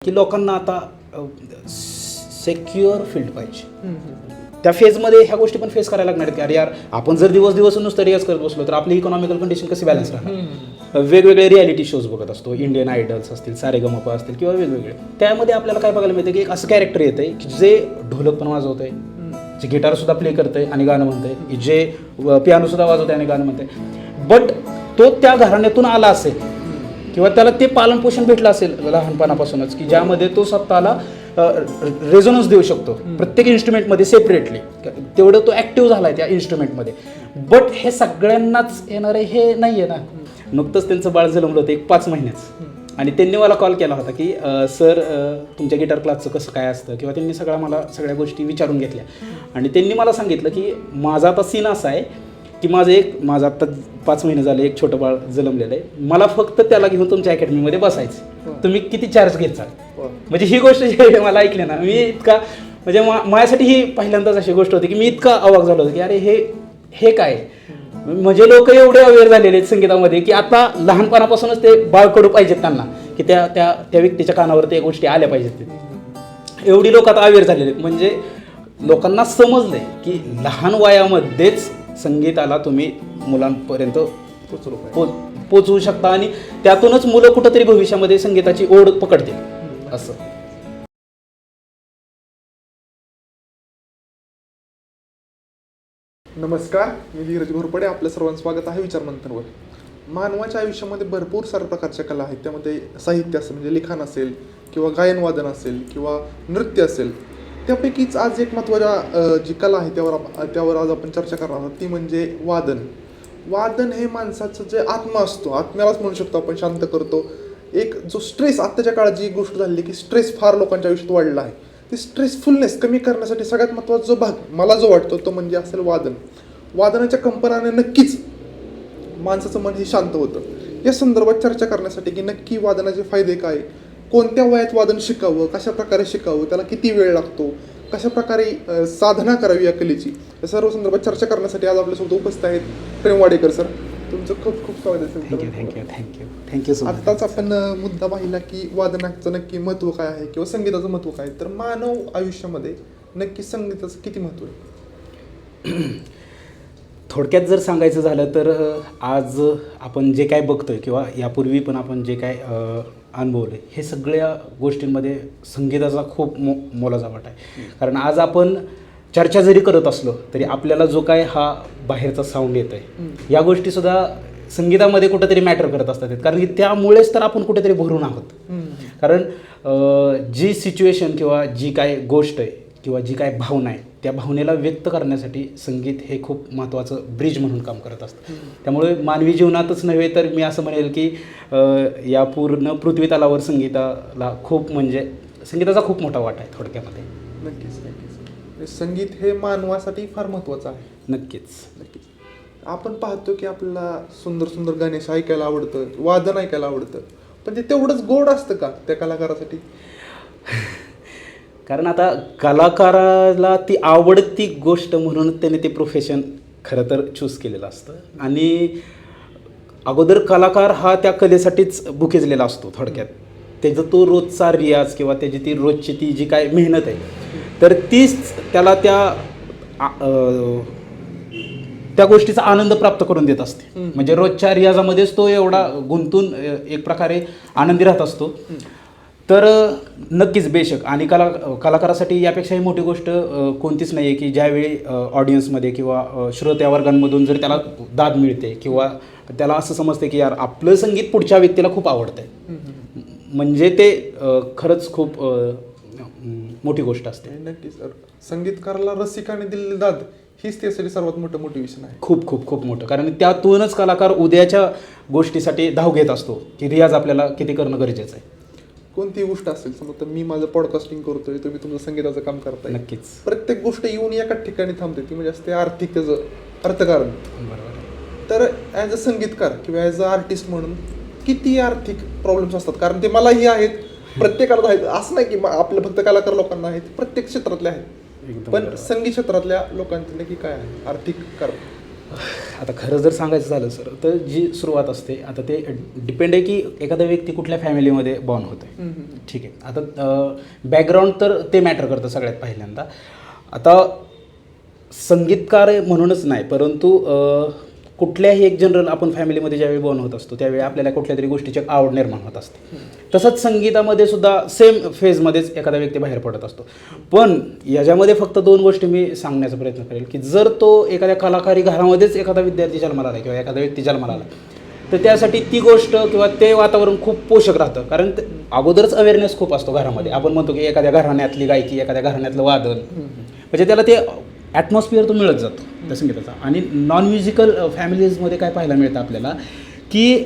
की लोकांना आता सेक्युअर फील्ड पाहिजे. त्या फेजमध्ये ह्या गोष्टी पण फेस करायला लागणार आहेत की अरे यार आपण जर दिवस नुसतं रियाज करत बसलो तर आपली इकॉनॉमिकल कंडिशन कशी बॅलन्स राहणार. वेगवेगळे रियालिटी शोज बघत असतो, इंडियन आयडल्स असतील, सारेगमप असतील किंवा वेगवेगळे. त्यामध्ये आपल्याला काय बघायला मिळतं की एक असं कॅरेक्टर येतं आहे की जे ढोलक पण वाजवत आहे, जे गिटारसुद्धा प्ले करतंय आणि गाणं म्हणतंय, जे पियानोसुद्धा वाजवतंय आणि गाणं म्हणतंय. बट तो त्या घराण्यातून आला असेल किंवा त्याला ते पालनपोषण भेटलं असेल लहानपणापासूनच की ज्यामध्ये तो स्वतःला रेझोनन्स देऊ शकतो प्रत्येक इन्स्ट्रुमेंटमध्ये सेपरेटली, तेवढं तो ॲक्टिव्ह झाला आहे त्या इन्स्ट्रुमेंटमध्ये. बट हे सगळ्यांनाच येणार आहे हे नाही आहे ना. नुकतंच त्यांचं बाळ जन्मलं होतं 5 महिन्याचं आणि त्यांनी मला कॉल केला होता की सर तुमच्या गिटार क्लासचं कसं काय असतं किंवा त्यांनी मला सगळ्या गोष्टी विचारून घेतल्या आणि त्यांनी मला सांगितलं की माझा आता सीन असा आहे की माझं आत्ता 5 महिने झाले एक छोटं बाळ जन्मलेलं आहे, मला फक्त त्याला घेऊन तुमच्या अकॅडमीमध्ये बसायचं, तुम्ही किती चार्ज घेता. म्हणजे ही गोष्ट जी मला ऐकली ना मी इतका म्हणजे माझ्यासाठी ही पहिल्यांदाच अशी गोष्ट होती की मी इतका अवाक झालो होतो की अरे हे काय. म्हणजे लोक एवढे अवेअर झालेले आहेत संगीतामध्ये की आता लहानपणापासूनच ते बाळकडू पाहिजेत त्यांना की त्या व्यक्तीच्या कानावर त्या गोष्टी आल्या पाहिजेत. एवढी लोक आता अवेअर झालेले आहेत. म्हणजे लोकांना समजलंय की लहान वयामध्येच संगीताला तुम्ही मुलांपर्यंत पोचवू शकता आणि त्यातूनच मुलं कुठंतरी भविष्यामध्ये संगीताची ओढ पकडतील असं. नमस्कार, मी धीरज घोरपडे. आपलं सर्वांचं स्वागत आहे विचार मंथनवर. मानवाच्या आयुष्यामध्ये भरपूर साऱ्या प्रकारच्या कला आहेत. त्यामध्ये साहित्य असेल म्हणजे लिखाण असेल किंवा गायनवादन असेल किंवा नृत्य असेल. त्यापैकीच आज एक महत्त्वाच्या जी कला आहे त्यावर आज आपण चर्चा करणार आहोत, ती म्हणजे वादन. वादन हे माणसाचं जे आत्मा असतो, आत्म्यालाच म्हणू शकतो आपण, शांत करतो. एक जो स्ट्रेस, आत्ताच्या काळात जी गोष्ट झाली की स्ट्रेस फार लोकांच्या आयुष्यात वाढला आहे, ते स्ट्रेसफुलनेस कमी करण्यासाठी सगळ्यात महत्त्वाचा जो भाग मला जो वाटतो तो म्हणजे असेल वादन. वादनाच्या कंपनाने नक्कीच माणसाचं मन हे शांत होतं. या संदर्भात चर्चा करण्यासाठी की नक्की वादनाचे फायदे काय, कोणत्या वयात वादन शिकावं, कशा प्रकारे शिकावं, त्याला किती वेळ लागतो, कशा प्रकारे साधना करावी या कलेची, या सर्व संदर्भात चर्चा करण्यासाठी आज आपल्यासोबत उपस्थित आहेत प्रेम वाडेकर सर. तुमचं खूप खूप स्वागत आहे. थँक्यू. आत्ताच आपण मुद्दा पाहिला की वादनाचं नक्की महत्त्व काय आहे किंवा संगीताचं महत्त्व काय. तर मानव आयुष्यामध्ये नक्की संगीताचं किती महत्त्व आहे? थोडक्यात जर सांगायचं झालं तर आज आपण जे काय बघतोय किंवा यापूर्वी पण आपण जे काय अनुभवलं हे सगळ्या गोष्टींमध्ये संगीताचा खूप मोलाचा वाटा आहे. कारण आज आपण चर्चा जरी करत असलो तरी आपल्याला जो काय हा बाहेरचा साऊंड येतो आहे या गोष्टीसुद्धा संगीतामध्ये कुठेतरी मॅटर करत असतात. कारण की त्यामुळेच तर आपण कुठेतरी भरून आहोत. कारण जी सिच्युएशन किंवा जी काय गोष्ट आहे किंवा जी काय भावना आहे त्या भावनेला व्यक्त करण्यासाठी संगीत हे खूप महत्त्वाचं ब्रिज म्हणून काम करत असतं. त्यामुळे मानवी जीवनातच नव्हे तर मी असं म्हणेल की या पूर्ण पृथ्वी तलावर संगीताला खूप म्हणजे संगीताचा खूप मोठा वाटा आहे थोडक्यामध्ये. नक्कीच. संगीत हे मानवासाठी फार महत्त्वाचं आहे. नक्कीच. आपण पाहतो की आपल्याला सुंदर सुंदर गाणे ऐकायला आवडतं, वादन ऐकायला आवडतं, पण ते तेवढंच गोड असतं का त्या कलाकारासाठी? कारण आता कलाकाराला ती आवडती गोष्ट म्हणून त्याने ते प्रोफेशन खरं तर चूज केलेलं असतं. आणि अगोदर कलाकार हा त्या कलेसाठीच बुकेजलेला असतो. थोडक्यात त्याचा तो रोजचा रियाज किंवा त्याची ती रोजची ती जी काय मेहनत आहे तर तीच त्याला त्या गोष्टीचा आनंद प्राप्त करून देत असते. म्हणजे रोजच्या रियाजामध्येच तो एवढा गुंतून एक प्रकारे आनंदी राहत असतो. तर नक्कीच बेशक आणि कलाकारासाठी यापेक्षाही मोठी गोष्ट कोणतीच नाही आहे की ज्यावेळी ऑडियन्समध्ये किंवा श्रोत्यावर्गांमधून जर त्याला दाद मिळते किंवा त्याला असं समजते की यार आपलं संगीत पुढच्या व्यक्तीला खूप आवडतं आहे, म्हणजे ते खरंच खूप मोठी गोष्ट असते. नक्कीच. संगीतकाराला रसिकाने दिलेली दाद हीच त्यासाठी सर्वात मोठं मोटिवेशन आहे. खूप खूप खूप मोठं. कारण त्यातूनच कलाकार उद्याच्या गोष्टीसाठी धाव घेत असतो की रियाज आपल्याला किती करणं गरजेचं आहे. कोणतीही गोष्ट असेल, समजा मी माझं पॉडकास्टिंग करतोय, तुम्ही तुमचं संगीताचं काम करताय, नक्कीच प्रत्येक गोष्ट येऊन एकाच ठिकाणी थांबते, ती म्हणजे असते आर्थिक त्याचं अर्थकारण. बरोबर. तर ॲज अ संगीतकार किंवा ॲज अ आर्टिस्ट म्हणून किती आर्थिक प्रॉब्लेम्स असतात? कारण ते मलाही आहेत, प्रत्येकाला आहेत. असं नाही की आपल्या फक्त कलाकार लोकांना आहेत, प्रत्येक क्षेत्रातले आहेत. पण संगीत क्षेत्रातल्या लोकांचे नक्की काय आहे आर्थिक कारण? आता खरं जर सांगायचं झालं सर तर जी सुरुवात असते आता ते डिपेंड आहे की एखादा व्यक्ती कुठल्या फॅमिलीमध्ये बॉर्न होतो आहे. ठीक आहे. आता बॅकग्राऊंड तर ते मॅटर करतं सगळ्यात पहिल्यांदा. आता संगीतकार म्हणूनच नाही परंतु कुठल्याही एक जनरल आपण फॅमिलीमध्ये ज्यावेळी बॉर्न होत असतो त्यावेळी आपल्याला कुठल्या तरी गोष्टीची आवड निर्माण होत असते. तसंच संगीतामध्ये सुद्धा सेम फेजमध्येच एखादा व्यक्ती बाहेर पडत असतो. पण याच्यामध्ये फक्त 2 गोष्टी मी सांगण्याचा प्रयत्न करेल की जर तो एखाद्या कलाकारी घरामध्येच एखादा विद्यार्थी जन्माला आला किंवा एखादा व्यक्ती जन्माला आला तर त्यासाठी ती गोष्ट किंवा ते वातावरण खूप पोषक राहतं. कारण अगोदरच अवेअरनेस खूप असतो घरामध्ये. आपण म्हणतो की एखाद्या घराण्यातली गायकी एखाद्या घराण्यातलं वादन म्हणजे त्याला ते ॲटमॉस्फिअर तो मिळत जातो त्या संगीताचा. आणि नॉन म्युझिकल फॅमिलीजमध्ये काय पाहायला मिळतं आपल्याला की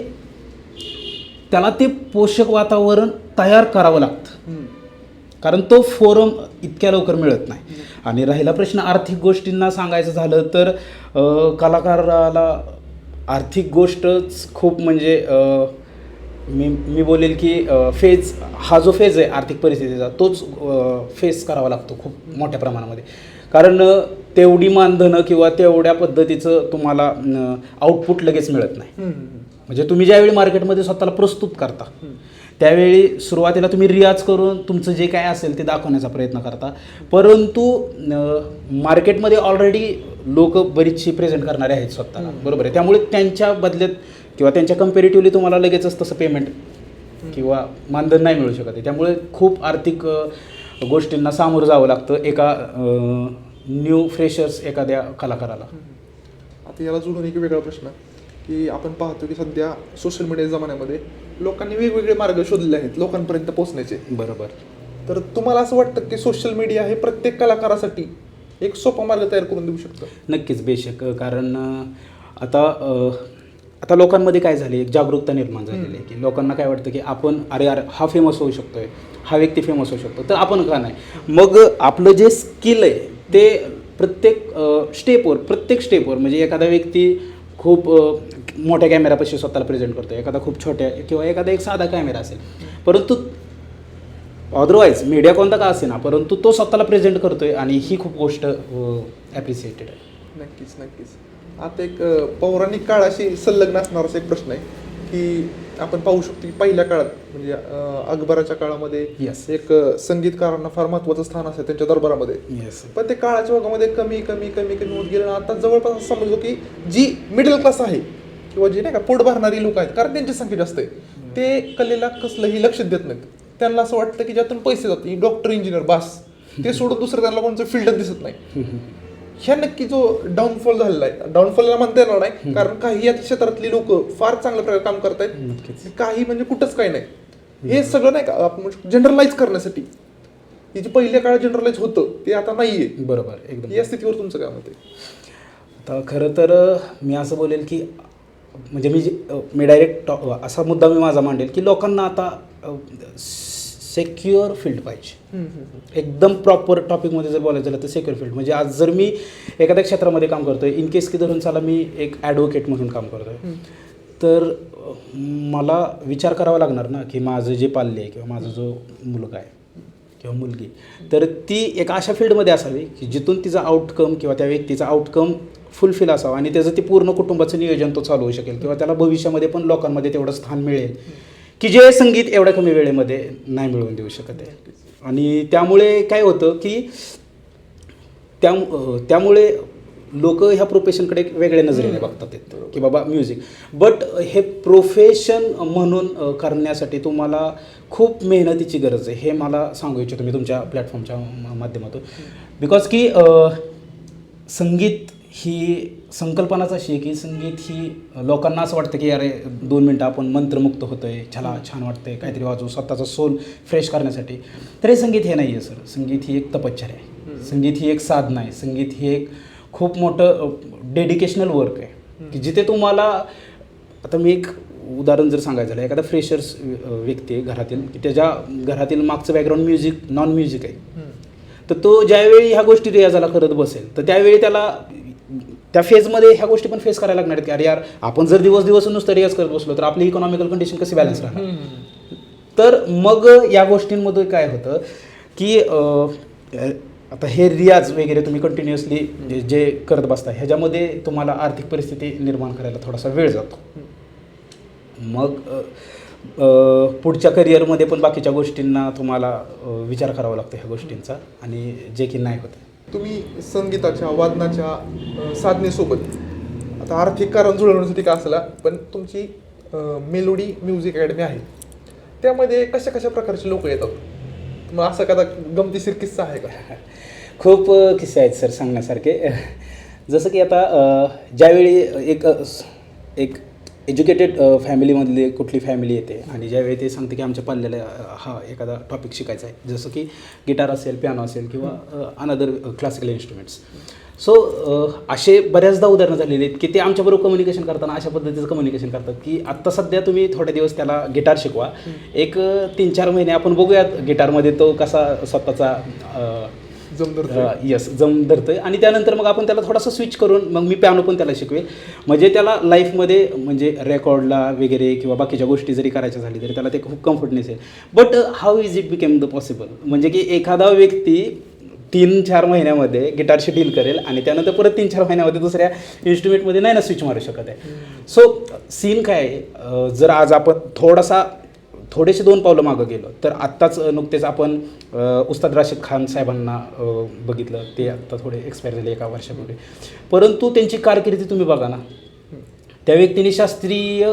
त्याला ते पोषक वातावरण तयार करावं लागतं कारण तो फोरम इतक्या लवकर मिळत नाही. आणि राहिला प्रश्न आर्थिक गोष्टींना सांगायचं झालं तर कलाकाराला आर्थिक गोष्टच खूप म्हणजे मी बोलेल की फेज हा जो फेज आहे आर्थिक परिस्थितीचा तोच फेस करावा लागतो खूप मोठ्या प्रमाणामध्ये. कारण तेवढी मानधनं किंवा तेवढ्या पद्धतीचं तुम्हाला आउटपुट लगेच मिळत नाही. म्हणजे तुम्ही ज्यावेळी मार्केटमध्ये स्वतःला प्रस्तुत करता त्यावेळी सुरुवातीला तुम्ही रियाज करून तुमचं जे काय असेल ते दाखवण्याचा प्रयत्न करता. परंतु मार्केटमध्ये ऑलरेडी लोक बरीचशी प्रेझेंट करणारे आहेत स्वतःला बरोबर आहे. त्यामुळे त्यांच्या बदल्यात किंवा त्यांच्या कम्पॅरेटिव्हली तुम्हाला लगेचच तसं पेमेंट किंवा मानधन नाही मिळू शकत आहे. त्यामुळे खूप आर्थिक गोष्टींना सामोरं जावं लागतं एका न्यू फ्रेशर्स एखाद्या कलाकाराला. आता याला जोडून एक वेगळा प्रश्न की आपण पाहतो की सध्या सोशल मीडिया जमान्यामध्ये लोकांनी वेगवेगळे मार्ग शोधले आहेत लोकांपर्यंत पोहोचण्याचे. बरोबर. तर तुम्हाला असं वाटतं की सोशल मीडिया हे प्रत्येक कलाकारासाठी एक सोपा मार्ग तयार करून देऊ शकतं? नक्कीच बेशक. कारण आता लोकांमध्ये काय झाली एक जागरूकता निर्माण झालेली आहे की लोकांना काय वाटतं की आपण अरे हा फेमस होऊ शकतोय हा व्यक्ती फेमस होऊ शकतो तर आपण का नाही. मग आपलं जे स्किल आहे ते प्रत्येक स्टेपवर म्हणजे एखादा व्यक्ती खूप मोठ्या कॅमेरापाशी स्वतःला प्रेझेंट करतो एखादा खूप छोट्या किंवा एखादा एक साधा कॅमेरा असेल परंतु अदरवाईज मीडिया कोणता का असे ना परंतु तो स्वतःला प्रेझेंट करतोय आणि ही खूप गोष्ट ॲप्रिसिएटेड आहे. नक्कीच नक्कीच. आता एक पौराणिक काळाशी संलग्न असणाराच एक प्रश्न आहे की आपण पाहू शकतो की पहिल्या काळात म्हणजे अकबराच्या काळामध्ये एक संगीतकारांना फार महत्त्वाचं स्थान असेल त्यांच्या दरबारामध्ये. पण ते काळाच्या ओघामध्ये कमी कमी कमी कमी होत गेलं. आता जवळपास असं समजलो की जी मिडल क्लास आहे किंवा जी नाही का पोट भरणारी लोक आहेत कारण त्यांची संख्या जास्त आहे ते कलेला कसलंही लक्ष देत नाहीत. त्यांना असं वाटतं की ज्यातून पैसे जातात डॉक्टर इंजिनियर बास ते सोडून दुसरं त्यांना कोणतं फील्डच दिसत नाही. ह्या नक्की जो डाऊनफॉल झालेला आहे डाऊनफॉलला म्हणता येणार नाही कारण काही या क्षेत्रातली लोक फार चांगल्या प्रकारे काम करतायत काही म्हणजे कुठंच काही नाही. हे सगळं नाही का आपण जनरलाइज करण्यासाठी हे जे पहिल्या काळात जनरलाइज होतं ते आता नाहीये. बरोबर एकदम. या स्थितीवर तुमचं काय मत आहे? आता खरं तर मी असं बोलेल की म्हणजे मी डायरेक्ट असा मुद्दा मी माझा मांडेल की लोकांना आता सेक्युअर फील्ड पाहिजे. एकदम प्रॉपर टॉपिकमध्ये जर बोलायचं झालं तर सेक्युअर फील्ड म्हणजे आज जर मी एखाद्या क्षेत्रामध्ये काम करतोय इन केस की धरून चला मी एक ॲडव्होकेट म्हणून काम करतोय तर मला विचार करावा लागणार ना की माझं जे पाल्य आहे किंवा माझा जो मुलगा आहे किंवा मुलगी तर ती एक अशा फील्डमध्ये असावी की जिथून तिचा आउटकम किंवा त्या व्यक्तीचा आउटकम फुलफिल असावा आणि त्याचं ते पूर्ण कुटुंबाचं नियोजन तो चालवू शकेल किंवा त्याला भविष्यामध्ये पण लोकांमध्ये तेवढं स्थान मिळेल की जे संगीत एवढ्या कमी वेळेमध्ये नाही मिळवून देऊ शकत आहे. आणि त्यामुळे काय होतं की त्यामुळे लोक ह्या प्रोफेशनकडे एक वेगळ्या नजरेने बघतात की बाबा म्युझिक बट हे प्रोफेशन म्हणून करण्यासाठी तुम्हाला खूप मेहनतीची गरज आहे हे मला सांगू इच्छितो मी तुमच्या प्लॅटफॉर्मच्या माध्यमातून. बिकॉज की संगीत ही संकल्पनाच अशी आहे की संगीत ही लोकांना असं वाटतं की अरे 2 मिनटं आपण मंत्रमुक्त होतोय छान वाटतंय काहीतरी वाजवू स्वतःचा सोल फ्रेश करण्यासाठी. तर हे संगीत हे नाही आहे सर. संगीत ही एक तपश्चर्या आहे. संगीत ही एक साधना आहे. संगीत ही एक खूप मोठं डेडिकेशनल वर्क आहे की जिथे तुम्हाला आता मी एक उदाहरण जर सांगायचं झालं एखादा फ्रेशर्स व्यक्ती आहे घरातील की त्याच्या घरातील मागचं बॅकग्राऊंड म्युझिक नॉन म्युझिक आहे तर तो ज्यावेळी ह्या गोष्टी रियाजाला करत बसेल तर त्यावेळी त्याला त्या फेजमध्ये ह्या गोष्टी पण फेस करायला लागणार आहेत की अरे यार आपण जर दिवस नुसतं रियाज करत बसलो तर आपली इकॉनॉमिकल कंडिशन कशी बॅलन्स राहणार. तर मग या गोष्टींमध्ये काय होतं की आता हे रियाज वगैरे तुम्ही कंटिन्युअसली जे करत बसता ह्याच्यामध्ये तुम्हाला आर्थिक परिस्थिती निर्माण करायला थोडासा वेळ जातो. मग पुढच्या करिअरमध्ये पण बाकीच्या गोष्टींना तुम्हाला विचार करावा लागतो ह्या गोष्टींचा, आणि जे की नाही होत. तुम्ही संगीताच्या वादनाच्या साधनेसोबत आता आर्थिक कारण जुळवण्यासाठी का असला, पण तुमची मेलोडी म्युझिक अकॅडमी आहे, त्यामध्ये कशा कशा प्रकारचे लोक येतात? मग असा कदा गमतीशीर किस्सा आहे का? खूप किस्से आहेत सर सांगण्यासारखे. जसं की आता ज्यावेळी एक एज्युकेटेड फॅमिलीमधली कुठली फॅमिली येते आणि ज्यावेळी ते सांगते की आमच्या पाल्याला हा एखादा टॉपिक शिकायचा आहे, जसं की गिटार असेल, पियानो असेल किंवा अनदर क्लासिकल इन्स्ट्रुमेंट्स. सो असे बऱ्याचदा उदाहरणं झालेली आहेत की ते आमच्याबरोबर कम्युनिकेशन करताना अशा पद्धतीचं कम्युनिकेशन करतात की आत्ता सध्या तुम्ही थोडे दिवस त्याला गिटार शिकवा, एक 3-4 महिने आपण बघूयात गिटारमध्ये तो कसा स्वतःचा जम धरतोय, आणि त्यानंतर मग आपण त्याला थोडासा स्विच करून मग मी पियानो पण त्याला शिकवेल, म्हणजे त्याला लाईफमध्ये म्हणजे रेकॉर्डला वगैरे किंवा बाकीच्या गोष्टी जरी करायच्या झाली तरी त्याला ते खूप कम्फर्टनेस आहे. But how is it became the possible, म्हणजे की एखादा व्यक्ती 3-4 महिन्यामध्ये गिटारशी डील करेल आणि त्यानंतर परत 3-4 महिन्यामध्ये दुसऱ्या इन्स्ट्रुमेंटमध्ये नाही ना स्विच मारू शकत आहे. सो सीन काय आहे, जर आज आपण थोडेसे 2 पावलं मागं गेलो तर आत्ताच नुकतेच आपण उस्ताद राशिद खान साहेबांना बघितलं, ते आत्ता थोडे एक्सपायर झाले 1 वर्षापूर्वी, परंतु त्यांची कारकिर्दी तुम्ही बघा ना, त्या व्यक्तीने शास्त्रीय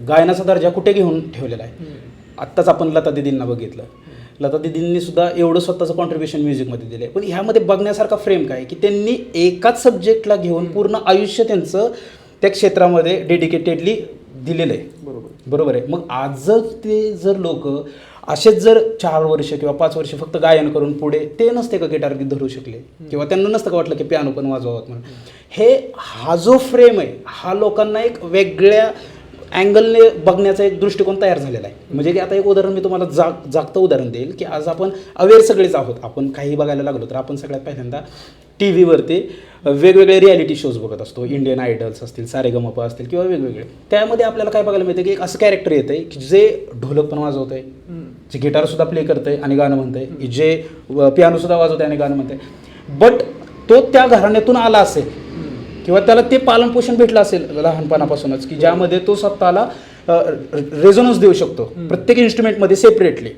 गायनाचा दर्जा कुठे घेऊन ठेवलेला आहे. आत्ताच आपण लता दीदींना बघितलं, लता दीदींनी सुद्धा एवढं स्वतःचं कॉन्ट्रीब्युशन म्युझिकमध्ये दिलं आहे. पण ह्यामध्ये बघण्यासारखा फ्रेम काय की त्यांनी एकाच सब्जेक्टला घेऊन पूर्ण आयुष्य त्यांचं त्या क्षेत्रामध्ये डेडिकेटेडली दिलेलं आहे. बरोबर आहे. मग आज जर लोक असेच जर 4 वर्ष किंवा 5 वर्ष फक्त गायन करून पुढे ते नसते का गिटार धरू शकले, किंवा त्यांना नसतं का वाटलं की पियानो पण वाजवावं म्हणून. हा जो फ्रेम आहे हा लोकांना एक वेगळ्या अँगलने बघण्याचा एक दृष्टिकोन तयार झालेला आहे. म्हणजे की आता एक उदाहरण मी तुम्हाला जागतं उदाहरण देईल की आज आपण अवेअर सगळेच आहोत. आपण काही बघायला लागलो तर आपण सगळ्यात पहिल्यांदा टी व्हीवरती वेगवेगळे रियालिटी शोज बघत असतो. इंडियन आयडल्स असतील, सारेगमप असतील किंवा वेगवेगळे. त्यामध्ये आपल्याला काय बघायला मिळतं की एक असं कॅरेक्टर येतं आहे की जे ढोलक पण वाजवत आहे, जे गिटारसुद्धा प्ले करतं आहे आणि गाणं म्हणतं आहे, जे पियानोसुद्धा वाजवत आहे आणि गाणं म्हणतं आहे. बट तो त्या घराण्यातून आला असेल किंवा त्याला ते पालनपोषण भेटलं असेल लहानपणापासूनच की ज्यामध्ये तो स्वतःला रेझोनन्स देऊ शकतो प्रत्येक इन्स्ट्रुमेंटमध्ये सेपरेटली,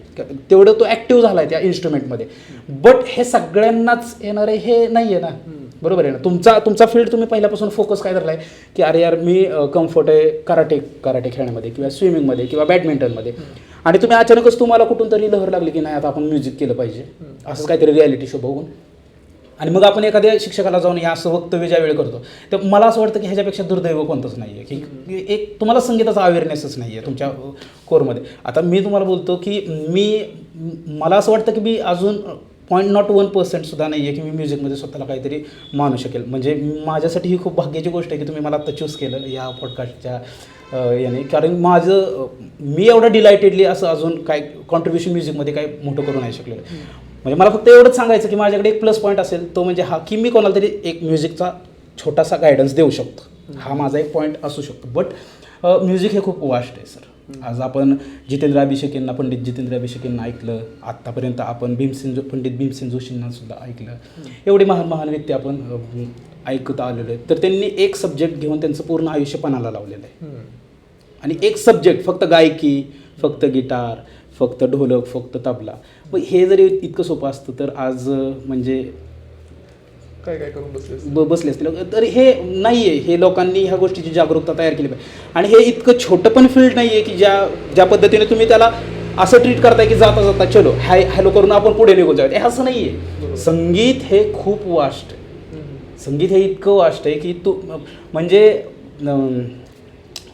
तेवढं तो ॲक्टिव्ह झाला आहे त्या इन्स्ट्रुमेंटमध्ये. बट हे सगळ्यांनाच येणार आहे हे नाही आहे ना, बरोबर आहे ना. तुमचा फील्ड तुम्ही पहिल्यापासून फोकस काय धरला आहे की अरे यार मी कम्फर्ट आहे कराटे खेळण्यामध्ये किंवा स्विमिंगमध्ये किंवा बॅडमिंटनमध्ये, आणि तुम्ही अचानकच तुम्हाला कुठून तरी लहर लागली की नाही आता आपण म्युझिक केलं पाहिजे, असंच काहीतरी रियालिटी शो बघून, आणि मग आपण एखाद्या शिक्षकाला जाऊन या असं वक्तव्य ज्या वेळ करतो तर मला असं वाटतं की ह्याच्यापेक्षा दुर्दैव कोणतंच नाही आहे की एक तुम्हाला संगीताचा अवेअरनेसच नाही आहे तुमच्या कोरमध्ये. आता मी तुम्हाला बोलतो की मला असं वाटतं की मी अजून 0.01% सुद्धा नाही आहे की मी म्युझिकमध्ये स्वतःला काहीतरी मानू शकेल. म्हणजे माझ्यासाठी ही खूप भाग्याची गोष्ट आहे की तुम्ही मला आत्ता चूज केलं या पॉडकास्टच्या याने, कारण मी एवढं डिलायटेडली असं अजून काय कॉन्ट्रीब्युशन म्युझिकमध्ये काय मोठं करू नाही शकलेलं. म्हणजे मला फक्त एवढंच सांगायचं की माझ्याकडे एक प्लस पॉईंट असेल तो म्हणजे हा की मी कोणाला तरी एक म्युझिकचा छोटासा गायडन्स देऊ शकतो, हा माझा एक पॉईंट असू शकतो. बट म्युझिक हे खूप वास्ट आहे सर. आज आपण पंडित जितेंद्र अभिषेकींना ऐकलं, आत्तापर्यंत आपण पंडित भीमसेन जोशींना सुद्धा ऐकलं, एवढे महान व्यक्ती आपण ऐकत आलेलो आहे. तर त्यांनी एक सब्जेक्ट घेऊन त्यांचं पूर्ण आयुष्य पणाला लावलेलं आहे, आणि एक सब्जेक्ट फक्त गायकी, फक्त गिटार, फक्त ढोलक, फक्त तबला. मग हे जरी इतकं सोपं असतं तर आज म्हणजे काय करून बसले असतील. तर हे नाही आहे, हे लोकांनी ह्या गोष्टीची जागरूकता तयार केली पाहिजे. आणि हे इतकं छोटं पण फील्ड नाही आहे की ज्या पद्धतीने तुम्ही त्याला असं ट्रीट करताय की जाता जाता चलो हॅलो करून आपण पुढे निघून जाऊया, हे असं नाही आहे. संगीत हे खूप वास्ट आहे. संगीत हे इतकं वास्ट आहे की म्हणजे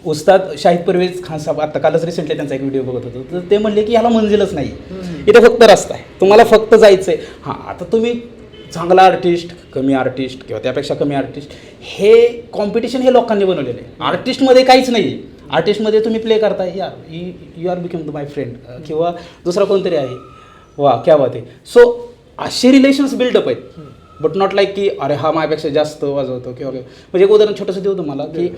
उस्ताद शाहिद परवेज खान साहेब आत्ता कालच रिसेंटली त्यांचा एक व्हिडिओ बघत होतो, तर ते म्हणले की ह्याला मंजिलच नाही, इथं फक्त रस्ता आहे, तुम्हाला फक्त जायचं आहे. हां, आता तुम्ही चांगला आर्टिस्ट, कमी आर्टिस्ट किंवा त्यापेक्षा कमी आर्टिस्ट, हे कॉम्पिटिशन हे लोकांनी बनवलेलं आहे. आर्टिस्टमध्ये काहीच नाही आहे. आर्टिस्टमध्ये तुम्ही प्ले करताय you are become my friend किंवा दुसरा कोणतरी आहे, वा क्या बात आहे. सो असे रिलेशन्स बिल्डअप आहेत, बट नॉट लाईक की अरे हा माझ्यापेक्षा जास्त वाजवतो किंवा म्हणजे एक उदाहरण छोटंसं देऊ तुम्हाला की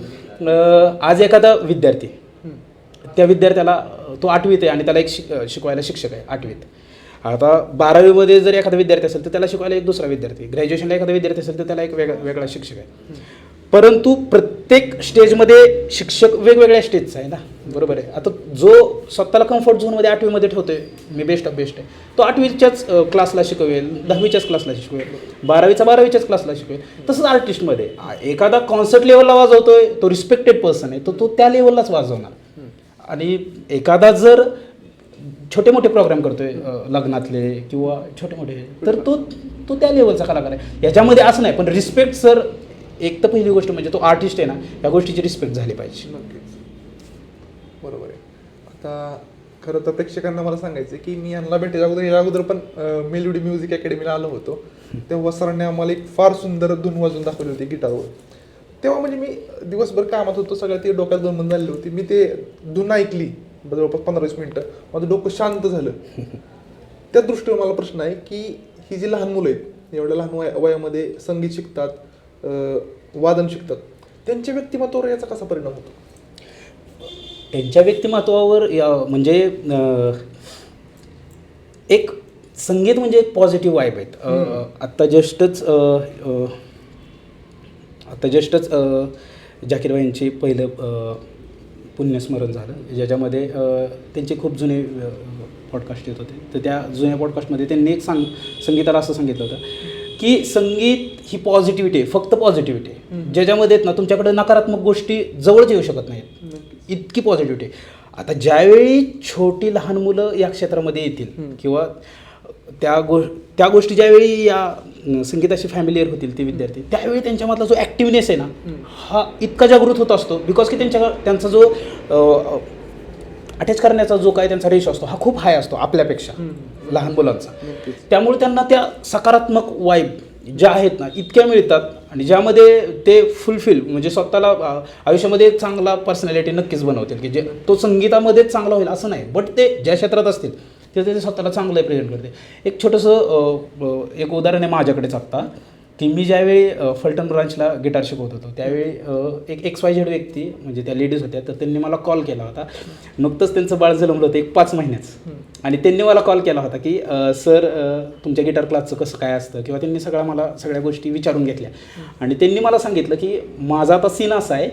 आज एखादा विद्यार्थी, त्या विद्यार्थ्याला तो 8वीत आहे आणि त्याला एक शिकवायला शिक्षक आहे 8वीत, आता 12वीमध्ये जर एखादा विद्यार्थी असेल तर त्याला शिकवायला एक दुसरा विद्यार्थी, ग्रॅज्युएशनला एखादा विद्यार्थी असेल तर त्याला एक वेगळा शिक्षक आहे. परंतु प्रत्येक स्टेजमध्ये शिक्षक वेगवेगळ्या स्टेजचा आहे ना, बरोबर आहे. आता जो स्वतःला कम्फर्ट झोनमध्ये 8वीमध्ये ठेवतोय मी बेस्ट ऑफ बेस्ट आहे, तो 8वीच्याच क्लासला शिकवेल, 10वीच्याच क्लासला शिकवेल, 12वीच्याच क्लासला शिकवेल. तसंच आर्टिस्टमध्ये एखादा कॉन्सर्ट लेवलला वाजवतोय, तो रिस्पेक्टेड पर्सन आहे, तो त्या लेवललाच वाजवणार. आणि एखादा जर छोटे मोठे प्रोग्राम करतोय लग्नातले किंवा छोटे मोठे, तर तो त्या लेवलचा कलाकार आहे. याच्यामध्ये असं नाही, पण रिस्पेक्ट सर एक तर पहिली गोष्ट म्हणजे तो आर्टिस्ट आहे ना, या गोष्टीची रिस्पेक्ट झाली पाहिजे. नक्कीच, बरोबर आहे. आता खरं तर प्रेक्षकांना मला सांगायचं की मी यांना भेटायच्या अगोदर पण मेलोडी म्युझिक अकॅडमीला आलो होतो. तेव्हा सरांनी आम्हाला एक फार सुंदर धून वाजवून दाखवली होती गिटारवर. तेव्हा म्हणजे मी दिवसभर कामात होतो, सगळ्या ती डोक्यात गंमत झाली होती. मी ते धून ऐकली जवळपास 15-20 मिनिटं, माझं डोकं शांत झालं. त्या दृष्टीने मला प्रश्न आहे की ही जी लहान मुलं आहेत, एवढ्या लहान वयामध्ये संगीत शिकतात, वादन शिकतात, त्यांच्या व्यक्तिमत्वावर याचा कसा परिणाम होतो? त्यांच्या व्यक्तिमत्वावर म्हणजे एक संगीत म्हणजे एक पॉझिटिव्ह वाईब आहेत. आत्ता जस्टच जाकीर यांची पहिलं पुण्यस्मरण झालं, ज्याच्यामध्ये त्यांचे खूप जुने पॉडकास्ट येत होते. तर त्या जुन्या पॉडकास्टमध्ये त्यांनी एक संगीताला असं सांगितलं होतं की संगीत ही पॉझिटिव्हिटी आहे, फक्त पॉझिटिव्हिटी आहे, ज्याच्यामध्ये ना तुमच्याकडे नकारात्मक गोष्टी जवळच येऊ शकत नाहीत, इतकी पॉझिटिव्हिटी. आता ज्यावेळी छोटी लहान मुलं या क्षेत्रामध्ये येतील किंवा त्या गोष्टी ज्यावेळी या संगीताशी फॅमिलियर होतील ते विद्यार्थी, त्यावेळी त्यांच्यामधला जो ॲक्टिव्हनेस आहे ना, हा इतका जागृत होत असतो. बिकॉज की त्यांचा जो अटॅच करण्याचा जो काय त्यांचा रेश असतो हा खूप हाय असतो आपल्यापेक्षा, लहान मुलांचा. त्यामुळे त्यांना त्या सकारात्मक वाईब ज्या आहेत ना इतक्या मिळतात, आणि ज्यामध्ये ते फुलफिल म्हणजे स्वतःला आयुष्यामध्ये एक चांगला पर्सनॅलिटी नक्कीच बनवतील, की जे तो संगीतामध्येच चांगला होईल असं नाही, बट ते ज्या क्षेत्रात असतील ते स्वतःला चांगलं प्रेझेंट करते. एक छोटंसं एक उदाहरण आहे माझ्याकडेच आत्ता, की मी ज्यावेळी फलटण ब्रांचला गिटार शिकवत होतो त्यावेळी एक XYZ व्यक्ती म्हणजे त्या लेडीज होत्या, तर त्यांनी मला कॉल केला होता. नुकतंच त्यांचं बाळ जन्मलं होतं एक 5 महिन्याचं, आणि त्यांनी मला कॉल केला होता की सर तुमच्या गिटार क्लासचं कसं काय असतं, किंवा त्यांनी मला सगळ्या गोष्टी विचारून घेतल्या. आणि त्यांनी मला सांगितलं की माझा आता सीन असा आहे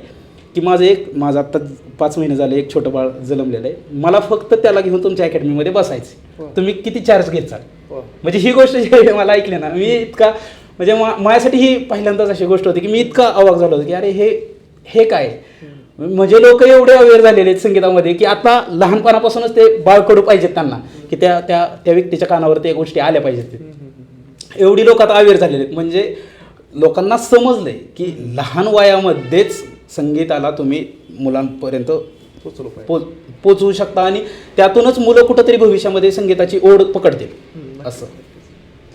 की माझं आत्ता 5 महिने झाले एक छोटं बाळ जन्मलेलं आहे, मला फक्त त्याला घेऊन तुमच्या अकॅडमीमध्ये बसायचं, तुम्ही किती चार्ज घेचाल. म्हणजे ही गोष्ट ज्यावेळी मला ऐकली ना, मी इतका म्हणजे माझ्यासाठी ही पहिल्यांदाच अशी गोष्ट होती की मी इतका अवाक झालो होतो की अरे हे काय. म्हणजे लोक एवढे अवेअर झालेले आहेत संगीतामध्ये की आता लहानपणापासूनच ते बाळकडू पाहिजेत त्यांना, की त्या व्यक्तीच्या कानावर त्या गोष्टी आल्या पाहिजेत. एवढी लोक आता अवेअर झालेले आहेत, म्हणजे लोकांना समजलंय की लहान वयामध्येच संगीताला तुम्ही मुलांपर्यंत पोचवू शकता, आणि त्यातूनच मुलं कुठंतरी भविष्यामध्ये संगीताची ओढ पकडतील असं.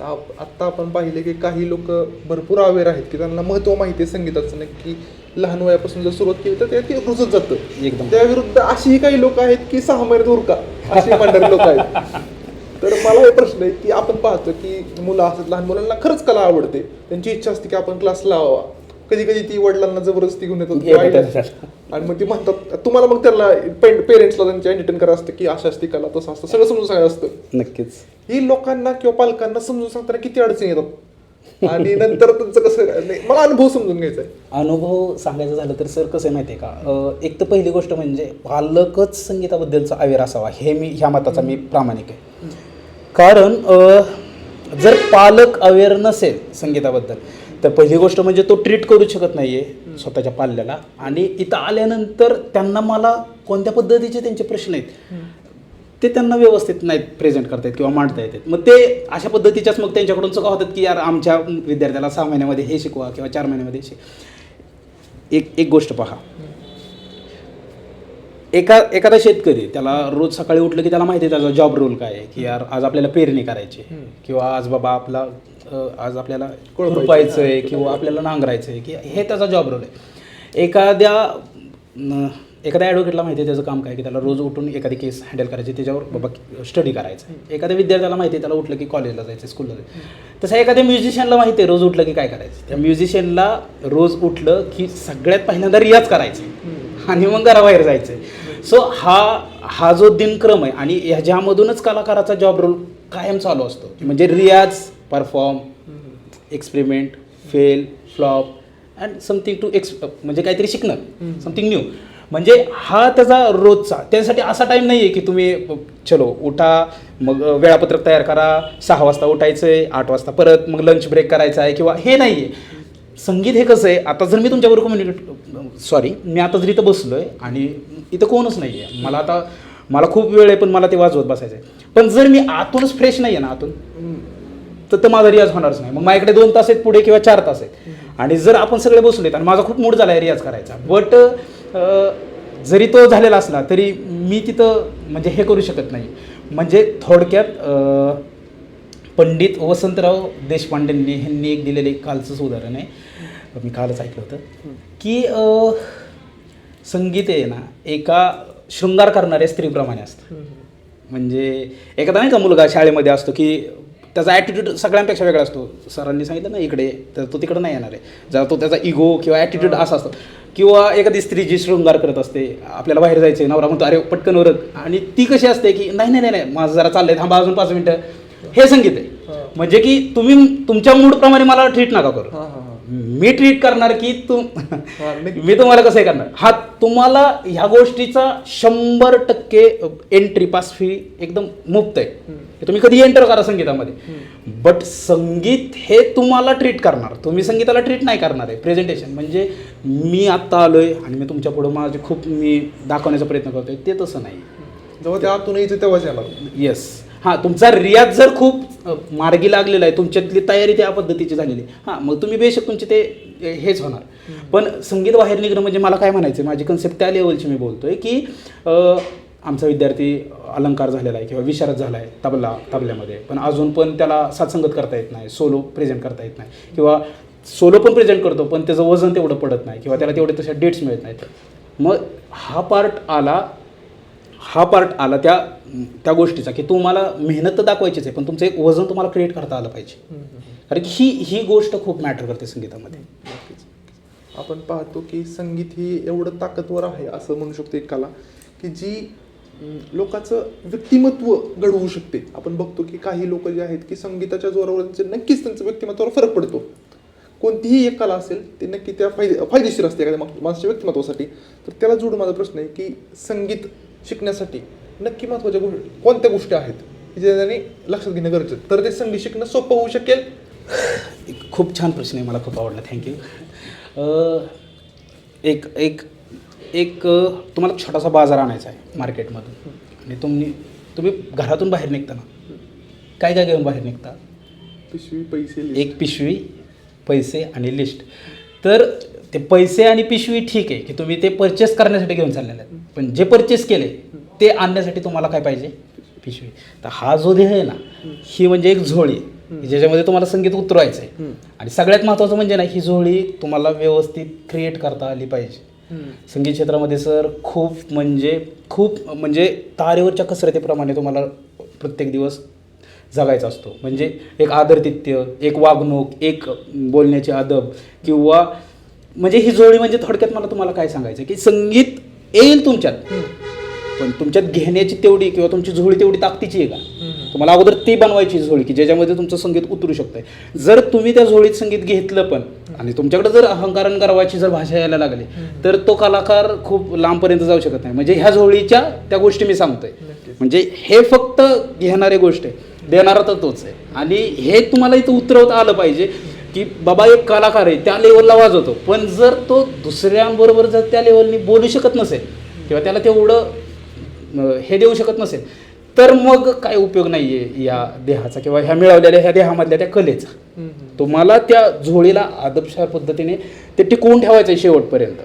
आत्ता आपण पाहिले की काही लोक भरपूर अवेअर आहेत की त्यांना महत्त्व माहिती आहे संगीताचं, नक्की लहान वयापासून जर सुरुवात केली तर ते रुजत जातं एकदम. त्याविरुद्ध अशीही काही लोक आहेत की 6 महिन्यात उरका अशी म्हणणारे लोक आहेत. तर मला हे प्रश्न आहे की आपण पाहतो की मुलं असतात, लहान मुलांना खरंच कला आवडते, त्यांची इच्छा असते की आपण क्लास लावावा, कधी कधी ती वडिलांना जबरदस्ती घेऊन येतात, आणि मग ती म्हणतात तुम्हाला, मग त्यांना पेरेंट्सला त्यांच्या एंटरटेन करायचं असतं की अशा असते कला, तसं असतं, सगळं समजून सांगायचं असतं. नक्कीच ही लोकांना किंवा पालकांना समजून सांगताना किती अडचणी येतात, आणि नंतर तुमचं कसं, मला अनुभव समजून घ्यायचा आहे. अनुभव सांगायचं झालं तर सर कसं आहे माहिती आहे का, एक तर पहिली गोष्ट म्हणजे पालकच संगीताबद्दलचा अवेअर असावा, ह्या मताचा मी प्रामाणिक आहे. कारण जर पालक अवेअर नसेल संगीताबद्दल तर पहिली गोष्ट म्हणजे तो ट्रीट करू शकत नाही आहे स्वतःच्या पाल्याला, आणि इथं आल्यानंतर त्यांना मला कोणत्या पद्धतीचे त्यांचे प्रश्न आहेत ते त्यांना व्यवस्थित नाहीत प्रेझेंट करता येत किंवा मांडता येतात. मग ते अशा पद्धतीच्याच मग त्यांच्याकडून चुका होतात की यार आमच्या विद्यार्थ्याला 6 महिन्यामध्ये हे शिकवा किंवा 4 महिन्यामध्ये एक गोष्ट पहा, एखादा शेतकरी त्याला रोज सकाळी उठलं की त्याला माहिती आहे त्याचा जॉब रोल काय आहे, की यार आज आपल्याला पेरणी करायची किंवा आज बाबा आज आपल्याला खुरपायचं आहे किंवा आपल्याला नांगरायचं आहे, की हे त्याचा जॉब रोल आहे. एखाद्या ॲडव्होकेटला माहिती आहे त्याचं काम काय, की त्याला रोज उठून एखादी केस हँडल करायची, त्याच्यावर बाबा स्टडी करायचं. एखाद्या विद्यार्थ्याला माहिती आहे त्याला उठलं की कॉलेजला जायचं, स्कूलला जायचं. तसं एखाद्या म्युझिशियनला माहिती आहे रोज उठलं की काय करायचं. त्या म्युझिशियनला रोज उठलं की सगळ्यात पहिल्यांदा रियाज करायचं आणि मग घराबाहेर जायचं. सो हा जो दिनक्रम आहे, आणि ह्याच्यामधूनच कलाकाराचा जॉब रोल कायम चालू असतो. म्हणजे रियाज, perform, experiment, fail, flop and something to म्हणजे काहीतरी शिकणं, समथिंग न्यू. म्हणजे हा त्याचा रोजचा. त्यासाठी असा टाईम नाही आहे की तुम्ही चलो उठा, मग वेळापत्रक तयार करा, 6 वाजता उठायचं आहे, 8 वाजता परत, मग लंच ब्रेक करायचा आहे किंवा हे नाही आहे. संगीत हे कसं आहे, आता जर मी तुमच्याबरोबर मी आता जर इथं बसलो आहे आणि इथं कोणच नाही आहे, मला खूप वेळ आहे पण मला ते वाजवत बसायचं आहे. पण जर मी आतूनच फ्रेश नाही आहे ना आतून, तर माझा रियाज होणारच नाही. मग माझ्याकडे 2 तास आहेत पुढे किंवा 4 तास आहेत. आणि जर आपण सगळे बसलेत आणि माझा खूप मूड झाला आहे रियाज करायचा, बट जरी तो झालेला असला तरी मी तिथं म्हणजे हे करू शकत नाही. म्हणजे थोडक्यात पंडित वसंतराव देशपांडेंनी ह्यांनी एक दिलेलं एक कालचंच उदाहरण आहे, मी कालच ऐकलं होतं की संगीत आहे ना एका शृंगार करणाऱ्या स्त्रीप्रमाणे असतं. म्हणजे एखादा नाही का मुलगा शाळेमध्ये असतो की त्याचा ॲटिट्यूड सगळ्यांपेक्षा वेगळा असतो. सरांनी सांगितलं ना इकडे, तर तो तिकडं नाही येणार आहे. जरा तो त्याचा इगो किंवा ॲटिट्यूड असा असतो. किंवा एखादी स्त्री जी शृंगार करत असते, आपल्याला बाहेर जायचं आहे, नवरा म्हणतो अरे पटकन उरक, आणि ती कशी असते की नाही माझं जरा चाललंय, थांबा अजून 5 मिनिटं. हे संगीत आहे. म्हणजे की तुम्ही तुमच्या मूडप्रमाणे मला ट्रीट नका करू, मी ट्रीट करणार की मी तुम्हाला कसं करणार. हा तुम्हाला ह्या गोष्टीचा 100% एंट्री पास फी एकदम मुक्त आहे. तुम्ही कधी एंटर करा संगीतामध्ये, बट संगीत हे तुम्हाला ट्रीट करणार, तुम्ही संगीताला ट्रीट नाही करणार आहे. प्रेझेंटेशन म्हणजे मी आत्ता आलोय आणि मी तुमच्या पुढं माझे खूप मी दाखवण्याचा प्रयत्न करतोय, ते तसं नाही. जेव्हा ते आतून यायचं तेव्हाच येणार. येस. हां, तुमचा रियाज जर खूप मार्गी लागलेला आहे, तुमच्यातली तयारी त्या पद्धतीची झालेली, हां मग तुम्ही बेशक तुमचे ते हेच होणार. पण संगीत बाहेर निघणं म्हणजे मला काय म्हणायचं, माझी कन्सेप्ट त्या लेवलची मी बोलतोय की आमचा विद्यार्थी अलंकार झालेला आहे किंवा विशारद झाला आहे तबल्यामध्ये, पण अजून पण त्याला साथसंगत करता येत नाही, सोलो प्रेझेंट करता येत नाही, किंवा सोलो पण प्रेझेंट करतो पण त्याचं वजन तेवढं पडत नाही किंवा त्याला तेवढे तशा डेट्स मिळत नाहीत. मग हा पार्ट आला त्या गोष्टीचा की तुम्हाला मेहनत तर दाखवायचीच आहे, पण तुमचं एक वजन तुम्हाला क्रिएट करता आलं पाहिजे. कारण की ही गोष्ट खूप मॅटर करते संगीतामध्ये. आपण पाहतो की संगीत ही एवढं ताकदवर आहे असं म्हणू शकतो एक कला की जी लोकांचं व्यक्तिमत्व घडवू शकते. आपण बघतो की काही लोक जे आहेत की संगीताच्या जोरावर नक्कीच त्यांचं व्यक्तिमत्वावर फरक पडतो. कोणतीही एक कला असेल ते नक्की त्या फायदेशीर असते एखाद्या माणसाच्या व्यक्तिमत्वासाठी. तर त्याला जोडून माझा प्रश्न आहे की संगीत शिकण्यासाठी नक्की महत्त्वाच्या कोणत्या गोष्टी आहेत की ज्याने लक्षात घेणं गरजेचं, तर ते संगीत शिकणं सोपं होऊ शकेल. खूप छान प्रश्न आहे, मला खूप आवडला, थँक्यू. एक तुम्हाला छोटासा बाजार आणायचा आहे मार्केटमधून, आणि तुम्ही घरातून बाहेर निघताना काय घेऊन बाहेर निघता? पिशवी, पैसे, एक पिशवी, पैसे आणि लिस्ट. तर ते पैसे आणि पिशवी ठीक आहे की तुम्ही ते परचेस करण्यासाठी घेऊन चाललेले आहेत, पण जे परचेस केले ते आणण्यासाठी तुम्हाला काय पाहिजे? पिशवी. तर हा जो ध्येय आहे ना, ही म्हणजे एक झोळी ज्याच्यामध्ये तुम्हाला संगीत उतरवायचं आहे. आणि सगळ्यात महत्त्वाचं म्हणजे ना, ही झोळी तुम्हाला व्यवस्थित क्रिएट करता आली पाहिजे. संगीत क्षेत्रामध्ये सर खूप म्हणजे तारेवरच्या कसरतीप्रमाणे तुम्हाला प्रत्येक दिवस जगायचा असतो. म्हणजे एक आदरातिथ्य, एक वागणूक, एक बोलण्याची अदब, किंवा म्हणजे ही जोडी म्हणजे थोडक्यात मला तुम्हाला काय सांगायचं की संगीत येईल तुमच्यात, पण तुमच्यात घेण्याची तेवढी किंवा तुमची झोळी तेवढी ताकदीची आहे का? तुम्हाला अगोदर ती बनवायची झोळी की ज्याच्यामध्ये तुमचं संगीत उतरू शकतंय. जर तुम्ही त्या झोळीत संगीत घेतलं पण आणि तुमच्याकडे जर अहंकारण गर्वाची जर भाषा यायला लागली, तर तो कलाकार खूप लांबपर्यंत जाऊ शकत नाही. म्हणजे ह्या झोळीच्या त्या गोष्टी मी सांगतोय. म्हणजे हे फक्त घेणारी गोष्ट आहे, देणारा तर तोच आहे. आणि हे तुम्हाला इथं उतरवता आलं पाहिजे की बाबा एक कलाकार आहे, त्या लेवलला वाजवतो, पण जर तो दुसऱ्यांबरोबर जर त्या लेवलनी बोलू शकत नसेल किंवा त्याला तेवढं हे देऊ शकत नसेल, तर मग काय उपयोग नाही आहे या देहाचा किंवा ह्या मिळवलेल्या ह्या देहामधल्या त्या कलेचा. तुम्हाला त्या झोळीला आदबशार पद्धतीने ते टिकवून ठेवायचं आहे शेवटपर्यंत.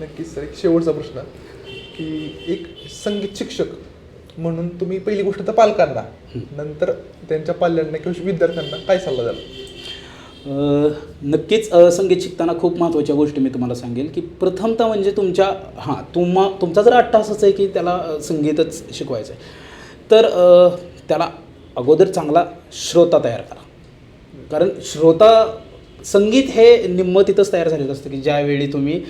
नक्कीच सर, एक शेवटचा प्रश्न की एक संगीत शिक्षक म्हणून तुम्ही पहिली गोष्ट तर पालकांना, नंतर त्यांच्या पाल्यांना किंवा विद्यार्थ्यांना काय सल्ला द्याल? नक्कीच संगीत शिकताना खूप महत्त्वाच्या गोष्टी मी तुम्हाला सांगेल की प्रथमतः म्हणजे तुमचा जर अट्टासच आहे की त्याला संगीतच शिकवायचं आहे, तर त्याला अगोदर चांगला श्रोता तयार करा. कारण संगीत हे निम्म तिथंच तयार झालेलं असतं की ज्यावेळी तुम्ही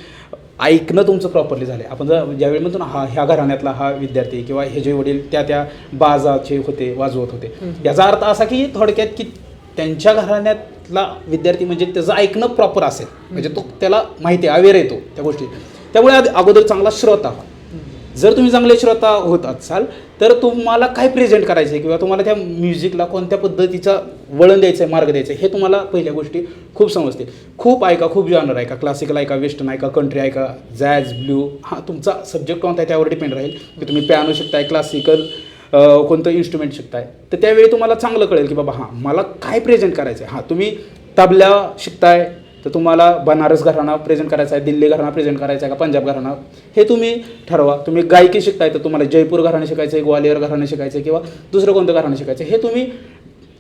ऐकणं तुमचं प्रॉपरली झालं आहे. आपण जर ज्यावेळी म्हणतो ना ह्या घराण्यातला हा विद्यार्थी किंवा हे जे वडील त्या बाजाचे होते, वाजवत होते, याचा अर्थ असा की थोडक्यात की त्यांच्या घराण्यातला विद्यार्थी म्हणजे त्याचं ऐकणं प्रॉपर असेल, म्हणजे तो त्याला माहिती आहे, अवेअर येतो त्या गोष्टी. त्यामुळे अगोदर चांगला श्रोता व्हा. जर तुम्ही चांगले श्रोता होत असाल तर तुम्हाला काय प्रेझेंट करायचं आहे किंवा तुम्हाला त्या म्युझिकला कोणत्या पद्धतीचा वळण द्यायचं आहे, मार्ग द्यायचा आहे, हे तुम्हाला पहिल्या गोष्टी खूप समजते. खूप ऐका, खूप जॉनर ऐका, क्लासिकल ऐका, वेस्टर्न ऐका, कंट्री ऐका, जॅझ, ब्ल्यू. हां, तुमचा सब्जेक्ट कोणता आहे त्यावर डिपेंड राहील की तुम्ही पियानो शिकताय, क्लासिकल कोणतं इन्स्ट्रुमेंट शिकताय, तर त्यावेळी तुम्हाला चांगलं कळेल की बाबा हां मला काय प्रेझेंट करायचं आहे. हां, तुम्ही तबला शिकताय तर तुम्हाला बनारस घराणा प्रेझेंट करायचा आहे, दिल्ली घराणा प्रेझेंट करायचा आहे का पंजाब घराणा, हे तुम्ही ठरवा. तुम्ही गायकी शिकताय तर तुम्हाला जयपूर घराणं शिकायचं आहे, ग्वालियर घराणं शिकायचं आहे किंवा दुसरं कोणतं घराणं शिकायचं आहे, हे तुम्ही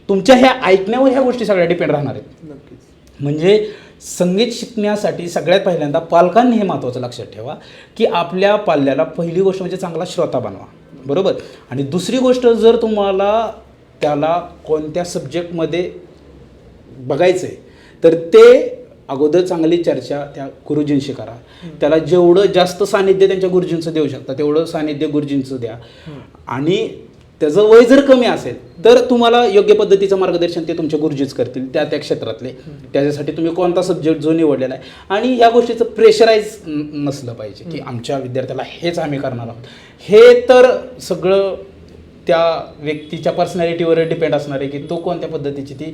तुमच्या ह्या ऐकण्यावर ह्या गोष्टी सगळ्या डिपेंड राहणार आहेत. नक्कीच. म्हणजे संगीत शिकण्यासाठी सगळ्यात पहिल्यांदा पालकांनी हे महत्त्वाचं लक्षात ठेवा की आपल्या पाल्याला पहिली गोष्ट म्हणजे चांगला श्रोता बनवा, बरोबर. आणि दुसरी गोष्ट, जर तुम्हाला त्याला कोणत्या सब्जेक्टमध्ये बघायचं आहे तर ते अगोदर चांगली चर्चा त्या गुरुजींशी करा. त्याला जेवढं जास्त सानिध्य त्यांच्या गुरुजींचं देऊ शकता तेवढं सानिध्य गुरुजींचं द्या. आणि त्याचं वय जर कमी असेल तर तुम्हाला योग्य पद्धतीचं मार्गदर्शन ते तुमचे गुरुजीच करतील त्या क्षेत्रातले. त्याच्यासाठी तुम्ही कोणता सब्जेक्ट जो निवडलेला आहे, आणि या गोष्टीचं प्रेशराईज नसलं पाहिजे की आमच्या विद्यार्थ्याला हेच आम्ही करणार आहोत. हे तर सगळं त्या व्यक्तीच्या पर्सनॅलिटीवर डिपेंड असणार आहे की तो कोणत्या पद्धतीची ती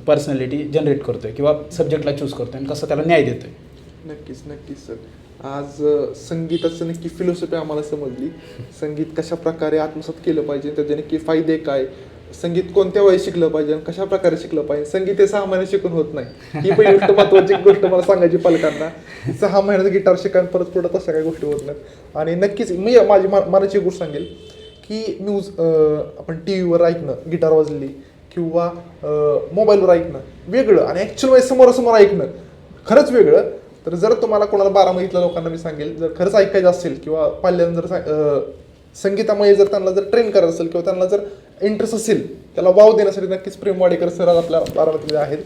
पर्सनॅलिटी जनरेट करतोय किंवा सब्जेक्टला चूज करतोय आणि कसं त्याला न्याय देतोय. नक्कीच नक्कीच सर. आज संगीताचं नक्की फिलॉसॉफी आम्हाला समजली. संगीत कशा प्रकारे आत्मसात केलं पाहिजे, त्याचे नक्की फायदे काय, संगीत कोणत्या वयात शिकलं पाहिजे आणि कशा प्रकारे शिकलं पाहिजे. संगीत हे 6 महिने शिकून होत नाही, ही पहिली गोष्ट महत्त्वाची गोष्ट मला सांगायची पालकांना. 6 महिन्यात गिटार शिका परत पुढे तशा काही गोष्टी होत नाहीत. आणि नक्कीच मी माझी मनाची गोष्ट सांगेल की आपण टी व्हीवर ऐकणं गिटार वाजलेली किंवा मोबाईलवर ऐकणं वेगळं आणि ॲक्च्युअल समोरासमोर ऐकणं खरंच वेगळं. तर जर तुम्हाला कोणाला 12महीतल्या लोकांना मी सांगेल, जर खरंच ऐकायचं असेल किंवा पाल्यानं जर संगीतामुळे जर त्यांना जर ट्रेन करायचं असेल किंवा त्यांना जर इंटरेस्ट असेल, त्याला वाव देण्यासाठी नक्कीच प्रेम वाडेकर सर आज आपल्या बारामतीमध्ये आहेत.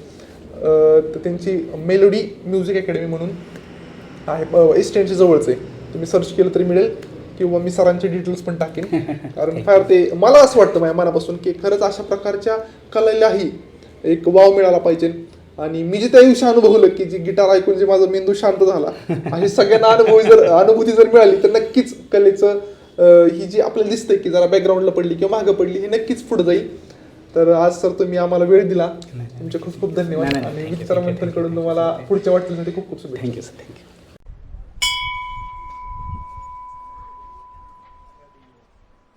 तर त्यांची मेलोडी म्युझिक अकॅडमी म्हणून आहे, एस्टेंटच्या जवळच आहे. तुम्ही सर्च केलं तरी मिळेल किंवा मी सरांचे डिटेल्स पण टाकेन. कारण फार ते मला असं वाटतं माझ्या मनापासून की खरंच अशा प्रकारच्या कलेलाही एक वाव मिळाला पाहिजे. आणि मी जे त्या दिवशी अनुभवलं की जी गिटार ऐकून जे माझा मेंदू शांत झाला, अशी सगळ्यांना अनुभूती जर मिळाली तर नक्कीच कलेचं ही जी आपल्याला दिसतंय की जरा बॅकग्राऊंडला पडली किंवा मागं पडली, ही नक्कीच पुढे जाईल. तर आज सर तुम्ही आम्हाला वेळ दिला, तुमचे खूप खूप धन्यवाद. आणि विचार मंथनकडून तुम्हाला पुढच्या वाटचालीसाठी खूप खूप शुभेच्छा. Thank you sir, thank you.